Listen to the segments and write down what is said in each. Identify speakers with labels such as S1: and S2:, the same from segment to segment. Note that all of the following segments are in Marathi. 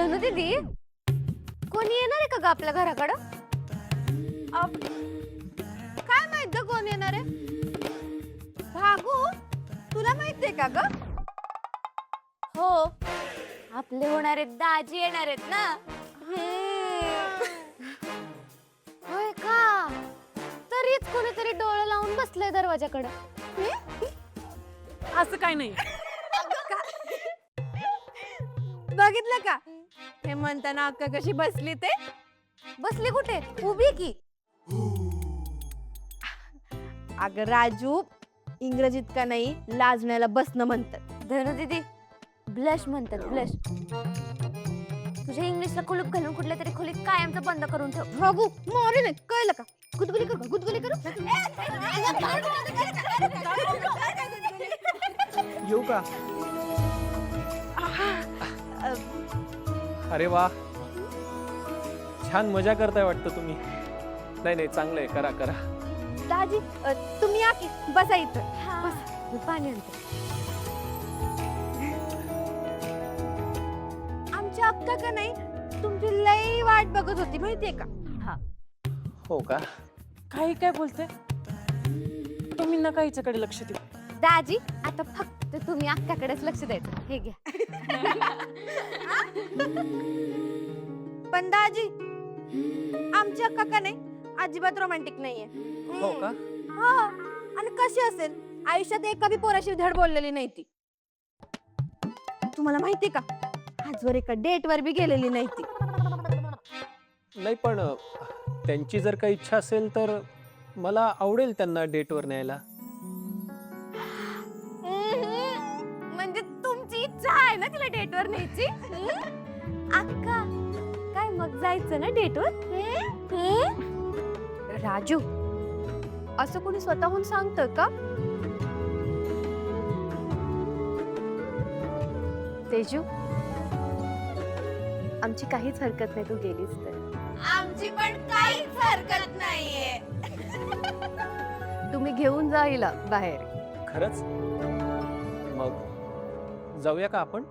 S1: धनु दीदी कोणी येणार आहे का ग आपल्या घराकडं? काय माहित ग कोण येणार आहे? भागू तुला माहितीये का ग? हो आपले होणारे दाजी येणार आहेत ना. होय का? तरीच कोणीतरी डोळं लावून बसलंय दरवाजाकडं.
S2: असं काय नाही.
S1: बघितलं का हे म्हणताना अक्का कशी बसली ते? बसली कुठे? उभी की. अगं राजू इंग्रजीत का नाही लाजण्याला बसणं म्हणतात. धनु दीदी ब्लश म्हणतात ब्लश. तुझ्या इंग्लिशला कुलूप घालून कुठल्या तरी खोलीत कायमचं बंद करून ठेव. बघू मोरे नाही कळलं का? गुदगुली करू गुदगुली करू.
S3: येऊ का? अरे वा छान मजा करताय वाटतं तुम्ही. नाही नाही चांगलंय करा करा.
S1: दाजी तुम्ही या की बसा इथं. बस मी पाणी आणते. आमची अक्का का नाही तुमची लई वाट बघत होती माहितीये का? हा
S3: हो का?
S2: काही काय बोलते तुम्ही नका हिच्याकडे लक्ष देऊ.
S1: दाजी आता फक्त तुम्ही अक्काकडेच लक्ष द्यायचं. हे घ्या. पण दाजी आमची अक्का का नाही अजिबात रोमॅन्टिक नाहीये.
S3: हो का?
S1: हा आणि कशी असेल आयुष्यात एका बी पोराशी धड बोललेली नाही ती. तुम्हाला माहिती का आजवर एका डेट वर बी गेलेली नाही ती.
S3: नाही पण त्यांची जर काही इच्छा असेल तर मला आवडेल त्यांना डेटवर न्यायला.
S1: म्हणजे तुमची इच्छा आहे ना तिला डेटवर न्यायची? अक्का काय मग जायचं ना डेटवर? राजू असं कोणी स्वतःहून सांगतं का? तेजू आमची काहीच हरकत नाही तू गेलीस तर. आमची पण काहीच हरकत नाहीये. तुम्ही घेऊन जा हिला बाहेर.
S3: खरंच? मग जाऊया का आपण?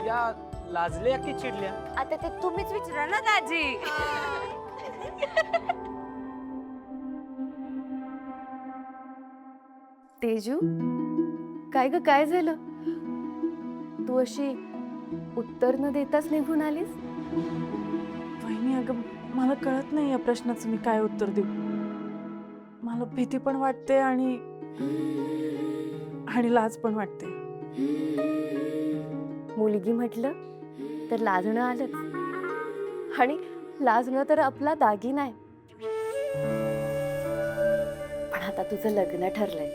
S3: या लाजल्या की चिडल्या?
S1: आता ते तुम्हीच विचारा ना दाजी. तेजू काय ग काय झालं? तू अशी उत्तर न देताच निघून आलीस?
S2: वहिनी अगं मला कळत नाही या प्रश्नाचं मी काय उत्तर देऊ. मला भीती पण वाटते आणि लाज पण वाटते.
S1: मुलगी म्हटलं तर लाजणं आलंच आणि लाजणं तर आपला दागिना आहे. पण आता तुझं लग्न ठरलंय.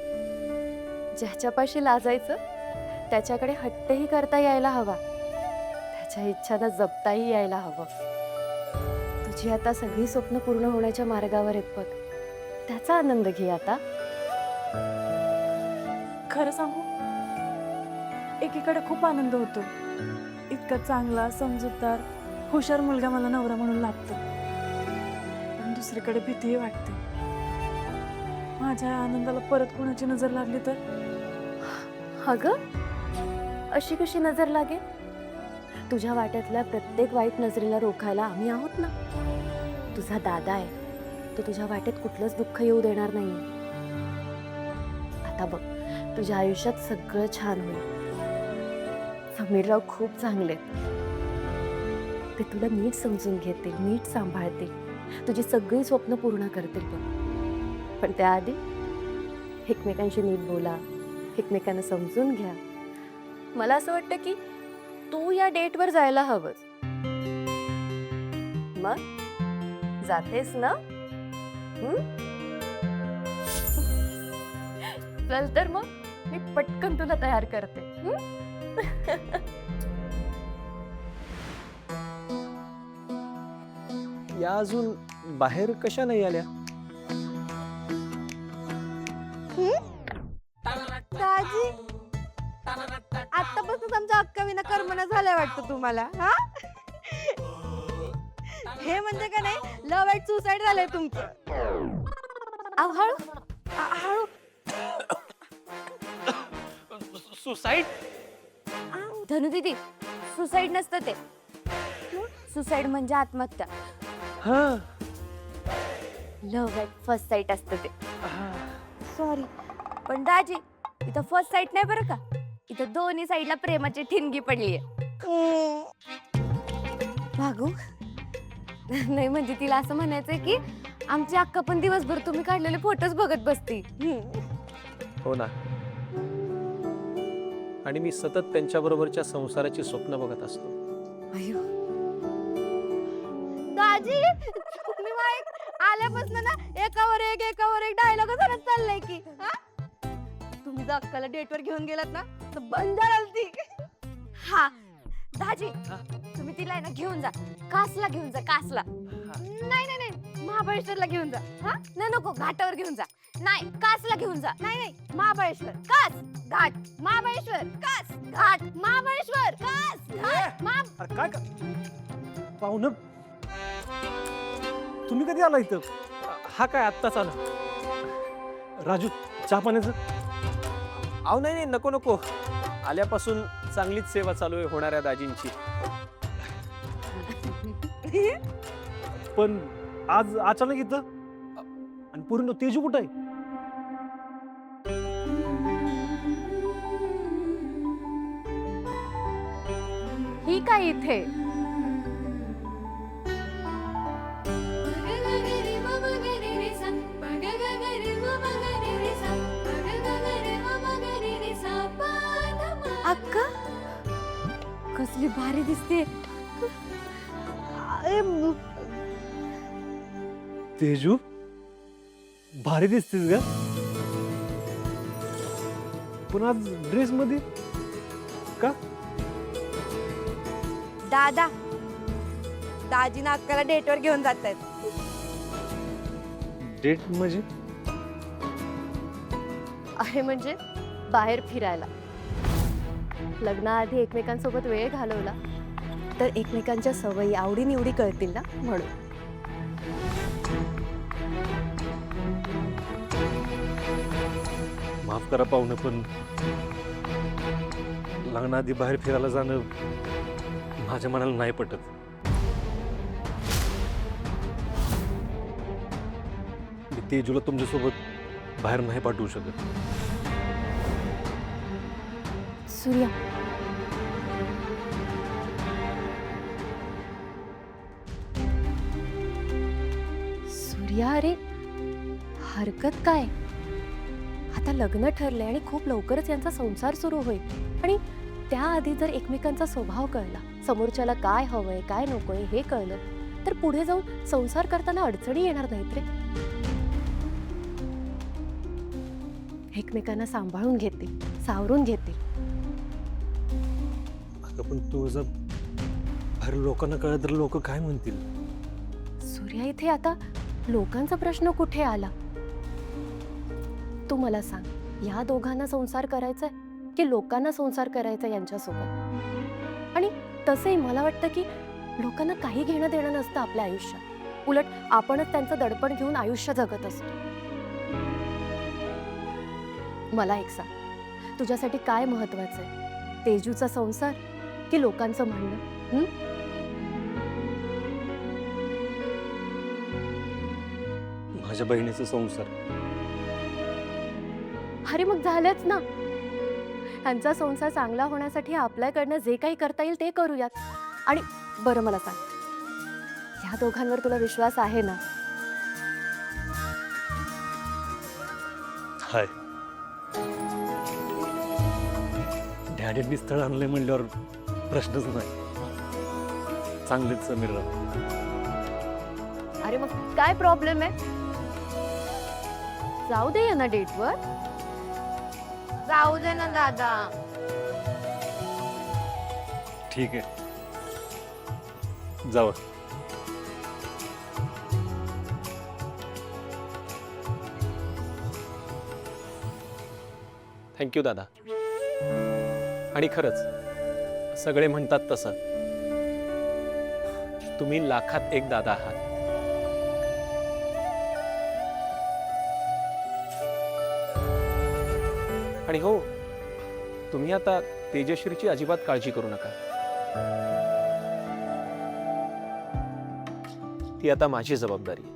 S1: ज्याच्यापाशी लाजायचं त्याच्याकडे हट्टही करता यायला हवा. त्याच्या इच्छांना जपताही यायला हवं. तुझी आता सगळी स्वप्न पूर्ण होण्याच्या मार्गावर आहेत बघ. त्याचा आनंद घे आता.
S2: खरं सांगू एकीकडे खूप आनंद होतो. इतका चांगला समजूतदार हुशार मुलगा मला नवरा म्हणून लागतो. पण दुसरीकडे भीतीही वाटते. माझ्या या आनंदाला परत कोणाची नजर लागली तर?
S1: अगं अशी कशी नजर लागेल? तुझ्या वाट्यातल्या प्रत्येक वाईट नजरेला रोखायला आम्ही आहोत ना. तुझा दादा आहे. तो तुझ्या वाटेत कुठलंच दुःख येऊ देणार नाही. आता बघ तुझ्या आयुष्यात सगळं छान होईल. समीरराव खूप चांगले. ते तुला नीट समजून घेतील, नीट सांभाळतील, तुझी सगळी स्वप्न पूर्ण करतील बघ. पण त्याआधी एकमेकांशी नीट बोला, एकमेकांना समजून घ्या. मला असं वाटतं की तू या डेटवर जायला हवंस. मग जातेस ना? चल तर मग मी पटकन तुला तयार करते.
S3: या अजून बाहेर कशा नाही आल्या?
S1: दाजी आतापासून आमच्या अक्का विना कर्मना झाल्या वाटतं तुम्हाला? हा हे म्हणजे का नाही लव्ह ॲट सुसाईड झालंय तुमचं. हळू हळू
S3: सुसाईड?
S4: धनु दीदी, सुसाईड नसतं ते. सुसाईड म्हणजे आत्महत्या.
S3: हा.
S4: लव्ह ॲट फर्स्ट साईट असतं ते. सॉरी, पण दाजी, इथं फर्स्ट साईट नाही बरं का. इथं दोन्ही साईडला प्रेमाची ठिणगी पडलीये. भागू नाही, म्हणजे तिला असं म्हणायचंय की आमची अक्का पण दिवसभर तुम्ही काढलेले फोटोज बघत बसती.
S3: हो ना. आणि मी सतत त्यांच्या बरोबरच्या संसाराची स्वप्न बघत असतो.
S4: अयो दाजी, तुम्ही आल्यापासून ना एकावर एक डायलॉग चाललाय की. तुम्ही जर अक्काला डेटवर घेऊन गेलात ना तर बंद ती. हा दाजी, तुम्ही तिला आहे ना घेऊन जा, कासला घेऊन जा, कासला. नाही नाही नाही, महाबळेश्वरला घेऊन जा. हा नाही, नको, घाटावर घेऊन जा. नाही, कासला घेऊन जा. नाही नाही, महाबळेश्वर कास घाट, महाबळेश्वर कास घाट, महाबळेश्वर कास घाट.
S5: अरे काय पाहुणं, तुम्ही कधी आला इथं?
S3: हा काय आत्ताच आला?
S5: राजू, चहा पाण्याचं?
S3: अहो नाही नाही, नको नको. आल्यापासून चांगलीच सेवा चालू आहे होणाऱ्या दाजींची.
S5: पण आज अचानक इथं, आणि पूर्ण तेजू कुठं आहे?
S1: ही काय इथे?
S4: अक्का कसली भारी दिसते.
S5: तेजू, भारी दिसतेस ग. पण आज ड्रेस मध्ये का?
S4: दादा, दाजीना अक्काला डेटवर घेऊन जात आहेत.
S5: डेट म्हणजे?
S1: आहे म्हणजे बाहेर फिरायला. लग्नाआधी एकमेकांसोबत वेळ घालवला तर एकमेकांच्या सवयी आवडीनिवडी कळतील ना, म्हणून.
S5: माफ करा पाहुणं, पण लग्नाआधी बाहेर फिरायला जाणं माझ्या मनाला नाही पटत. मी तेजूला तुमच्यासोबत बाहेर नाही पाठवू शकत.
S1: सूर्या, सूर्या, अरे हरकत काय? आता लग्न ठरलंय आणि खूप लवकरच यांचा संसार सुरू होईल. आणि त्याआधी जर एकमेकांचा स्वभाव कळला, समोरच्याला काय हवंय काय नकोय हे कळलं, तर पुढे जाऊन संसार करताना अडचणी येणार नाहीत रे. एकमेकांना सांभाळून घेतील, सावरून घेतील.
S5: अगं पण तू जर बाहेर लोकांना कळलं तर लोक काय म्हणतील?
S1: सूर्या, इथे आता लोकांचा प्रश्न कुठे आला? तू मला सांग, या दोघांना संसार करायचाय की लोकांना संसार करायचा यांच्यासोबत? आणि तसंही मला वाटतं की लोकांना काही घेणं देणं नसतं आपल्या आयुष्यात. उलट आपणच त्यांचं दडपण घेऊन आयुष्य जगत असतो. मला एक सांग, तुझ्यासाठी काय महत्वाचं आहे? तेजूचा संसार की लोकांचं म्हणणं?
S5: माझ्या बहिणीचा संसार.
S1: अरे मग झालंच ना. त्यांचा संसार चांगला होण्यासाठी आपल्याकडनं जे काही करता येईल ते करूयात. आणि बरं मला सांग, ह्या दोघांवर तुला विश्वास आहे ना?
S5: हाय. डॅडींनी स्थळ आणलंय म्हणल्यावर प्रश्नच नाही. चांगलेच समीरराव.
S1: अरे मग काय प्रॉब्लेम आहे? जाऊ दे ना डेटवर.
S4: जाऊ दे ना दादा.
S5: ठीक आहे, जाऊ.
S3: थँक्यू दादा. आणि खरंच सगळे म्हणतात तसं, तुम्ही लाखात एक दादा आहात. आणि हो, तुम्ही आता तेजश्रीची अजिबात काळजी करू नका. ती आता माझी जबाबदारी आहे.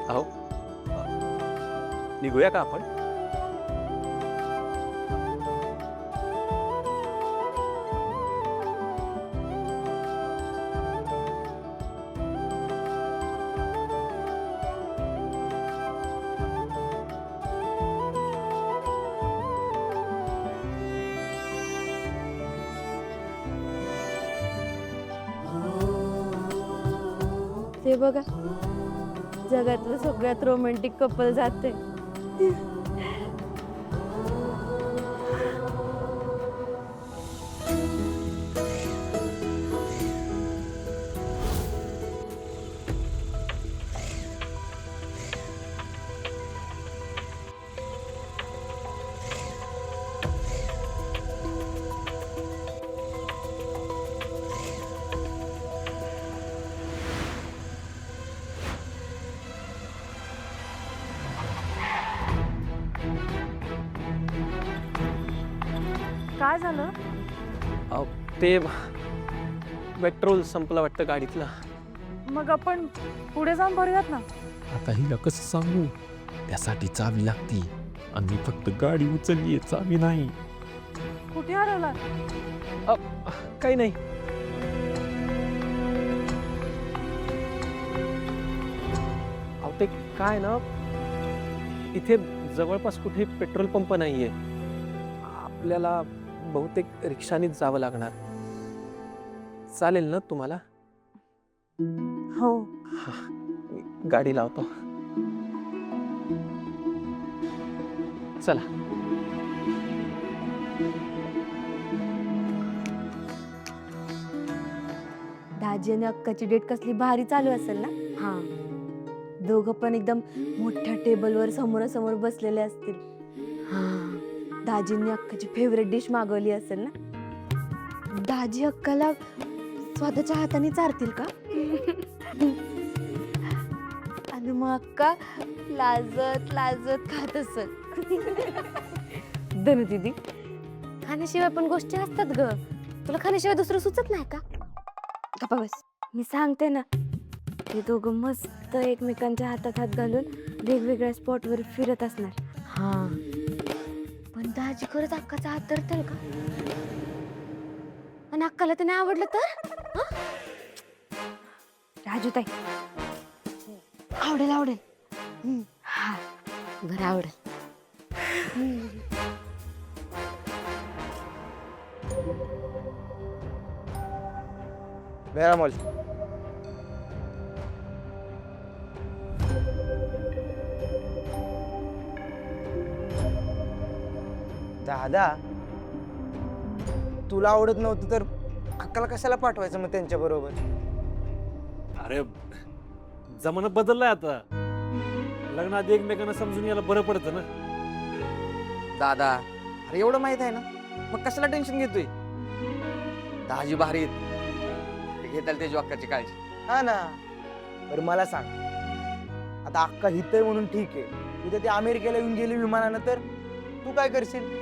S3: अहो, निघूया का आपण?
S4: ते बघा, जगातलं सगळ्यात रोमॅन्टिक कपल जाते.
S2: काय झालं?
S3: अहो, ते पेट्रोल संपलं वाटतं गाडीतलं.
S2: मग आपण पुढे जाऊन भरूयात ना.
S5: आता हिला कसं सांगू? त्यासाठी चावी लागती आणि मी फक्त गाडी उचलली, चावी नाही.
S2: कुठे हरवला?
S3: काही नाही. अहो, ते काय ना, इथे जवळपास कुठे पेट्रोल पंप नाहीये. आपल्याला बहुतेक रिक्षानीच जावं लागणार. चालेल ना तुम्हाला?
S2: हो.
S3: मी गाडी लावतो. चला.
S4: दाजी आणि अक्काची डेट कसली भारी चालू असेल ना.
S1: हा,
S4: दोघं पण एकदम मोठ्या टेबलवर समोरासमोर बसलेले असतील.
S1: हा.
S4: दाजींनी अक्काची फेवरेट डिश मागवली असेल ना. दाजी अक्काला स्वतःच्या हाताने चारतील का? आणि मग अक्का लाजत लाजत खात असेल.
S1: धनु दीदी, खाण्याशिवाय पण गोष्टी असतात ग. तुला खाण्याशिवाय दुसरं सुचत नाही का?
S4: गप्पा बस. मी सांगते ना, ते दोघं मस्त एकमेकांच्या हातात हात घालून वेगवेगळ्या स्पॉटवर फिरत असणार.
S1: हा.
S4: पण दाजी खरंच अक्काचा हात धरतील का? आणि अक्काला ते नाही आवडलं तर? राजू ताई, आवडेल आवडेल.
S1: हा, बरं आवडेल.
S6: Veamos. दादा, तुला आवडत नव्हतं तर अक्काला कशाला पाठवायचं मग त्यांच्या बरोबर?
S5: अरे, जमाना बदललाय आता. लग्नात एकमेकांना समजून यायला बरं पडतं ना.
S6: दादा, अरे एवढं माहित आहे ना, मग कशाला टेन्शन घेतोय? दाजी भारी घेताल त्याची अक्काची काळजी. हा ना. बरं मला सांग, आता अक्का हित आहे म्हणून ठीक आहे, उद्या ते अमेरिकेला येऊन गेले विमानानं तर तू काय करशील?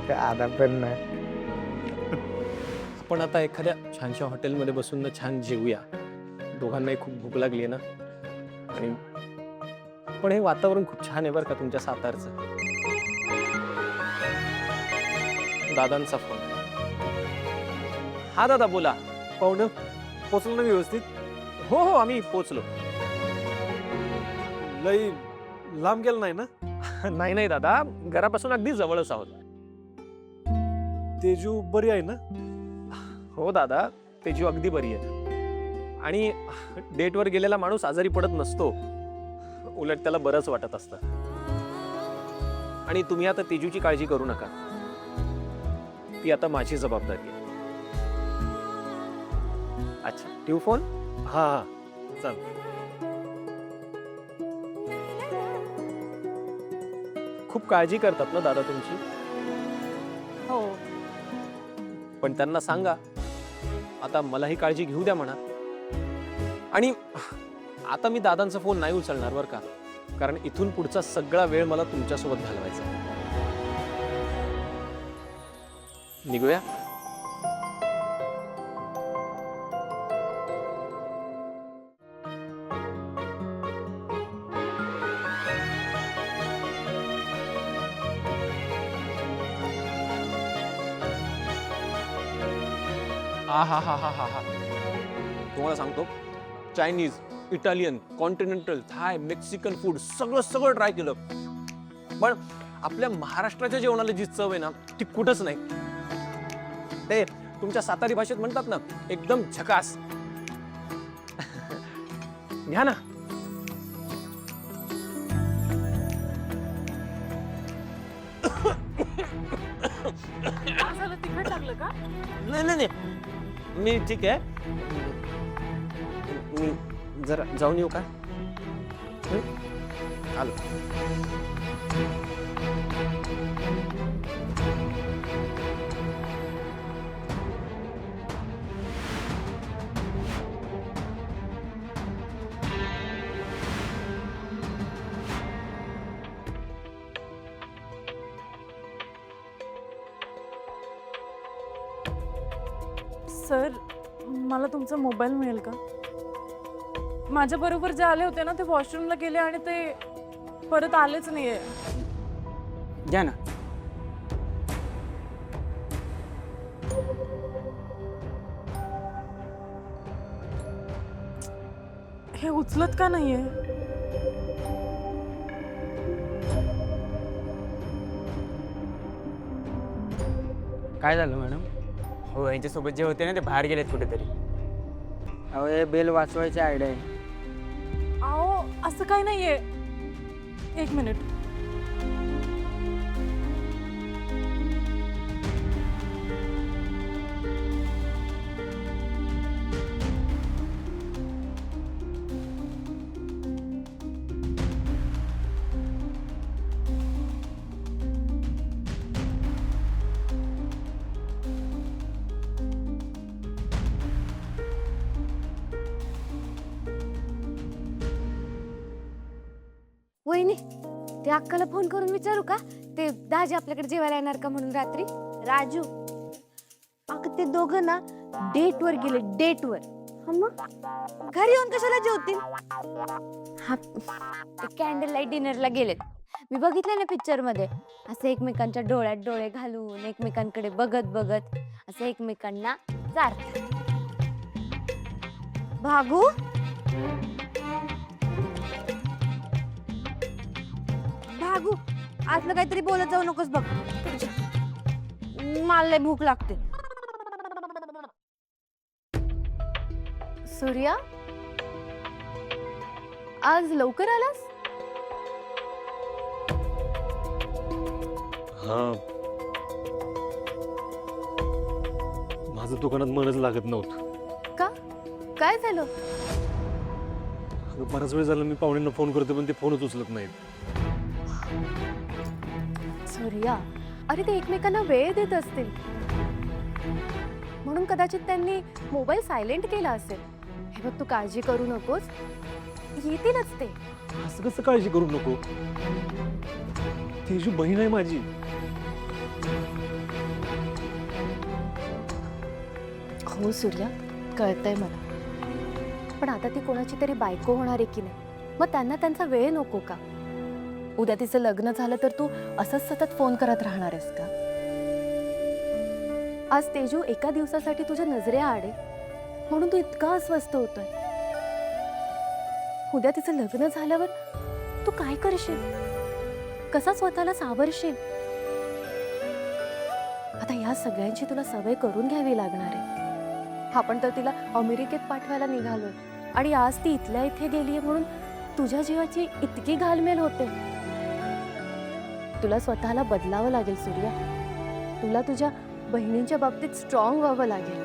S6: दादा पण नाही.
S3: आपण आता एखाद्या छानशा हॉटेलमध्ये बसून ना छान जेवूया. दोघांनाही खूप भूक लागली आहे ना. आणि पण हे वातावरण खूप छान आहे बरं का तुमच्या सातारचं. दादांचा फोन. हा दादा, बोला.
S5: पाहुणं पोचलं ना व्यवस्थित?
S3: हो हो, आम्ही पोचलो.
S5: लई लांब गेलं नाही ना?
S3: नाही नाही दादा, घरापासून अगदी जवळच आहोत.
S5: तेजू बरी आहे ना?
S3: हो दादा, तेजू अगदी बरी आहे. आणि डेटवर गेलेला माणूस आजारी पडत नसतो, उलट त्याला बरंच वाटत असतं. आणि तुम्ही आता तेजूची काळजी करू नका. ती आता माझी जबाबदारी आहे. अच्छा, ठेवू फोन?
S5: हा हा, चाल.
S3: खूप काळजी करतात ना दादा तुमची.
S2: हो.
S3: पण त्यांना सांगा आता मलाही काळजी घेऊ द्या म्हणा. आणि आता मी दादांचा फोन नाही उचलणार बरं का, कारण इथून पुढचा सगळा वेळ मला तुमच्यासोबत घालवायचा आहे. निघूया. हा हा हा हा हा हा तुम्हाला सांगतो, चायनीज, इटालियन, कॉन्टिनेंटल, थाय, मेक्सिकन फूड सगळं सगळं ट्राय केलं, पण आपल्या महाराष्ट्राच्या जेवणाला जी चव आहे ना ती कुठंच नाही. ते तुमच्या सातारी भाषेत म्हणतात ना, एकदम झकास. घ्या ना.
S2: काय झालं, तिखट लागलं का?
S3: नाही नाही नाही, मी ठीक आहे. मी जरा जाऊन येऊ का? आलो.
S2: सर, मला तुमचा मोबाईल मिळेल का? माझ्या बरोबर जे आले होते ना ते वॉशरूमला गेले आणि ते परत आलेच नाहीये.
S6: घ्या ना.
S2: हे उचलत का नाहीये?
S7: काय झालं मॅडम?
S6: हो, यांच्यासोबत जे होते ना ते बाहेर गेलेत कुठेतरी.
S7: अहो हे बेल वाचवायची आयडिया आहे.
S2: अहो, असं काही नाहीये. एक मिनिट.
S4: वहिनी, ते अक्काला फोन करून विचारू का, ते दाजी आपल्याकडे जेवायला येणार का म्हणून रात्री? राजू, अगं ते दोघं ना डेटवर गेले, डेटवर. हा मग घरी येऊन कशाला जेवतील? हा, ते कॅन्डल लाईट डिनरला गेलेत. मी बघितलं ना पिक्चर मध्ये, असं एकमेकांच्या डोळ्यात डोळे घालून एकमेकांकडे बघत बघत असं एकमेकांना चारतात. भागू, भागू, आतलं काहीतरी बोलत जाऊ नकोस बघ. मला लय भूक लागते.
S1: सूर्या, आज लवकर आलास?
S5: हा, माझं दुकानात मनच लागत नव्हतं.
S1: का? काय झालं?
S5: अगं, बराच वेळ झाला मी पाहुण्यांना फोन करतो पण ते फोनच उचलत नाहीत.
S1: सूर्या, अरे ते एकमेकांना वेळ देत असतील, म्हणून कदाचित त्यांनी मोबाईल सायलेंट केला असेल. हे बघ, तू काळजी करू नकोस, येतीलच ते.
S5: असं कसं काळजी करू नको, तेजू बहीण आहे माझी.
S1: हो सूर्या, कळतंय मला, पण आता ती कोणाची तरी बायको होणार आहे की नाही, मग त्यांना त्यांचा वेळ नको का? उद्या तिचं लग्न झालं तर तू असंच सतत फोन करत राहणार आहेस का? आज तेजू एका दिवसासाठी तुझ्या नजरेआड आहे म्हणून तू इतका अस्वस्थ होतोय. उद्या तिचं लग्न झाल्यावर तू काय करशील? कसा स्वतःला सावरशील? आता या सगळ्यांची तुला सवय करून घ्यावी लागणार आहे. आपण तर तिला अमेरिकेत पाठवायला निघालोय आणि आज ती इथल्या इथे गेलीये म्हणून तुझ्या जीवाची इतकी घालमेल होते. तुला स्वतःला बदलावं लागेल सूर्या. तुला तुझ्या बहिणींच्या बाबतीत स्ट्रॉंग व्हावं लागेल.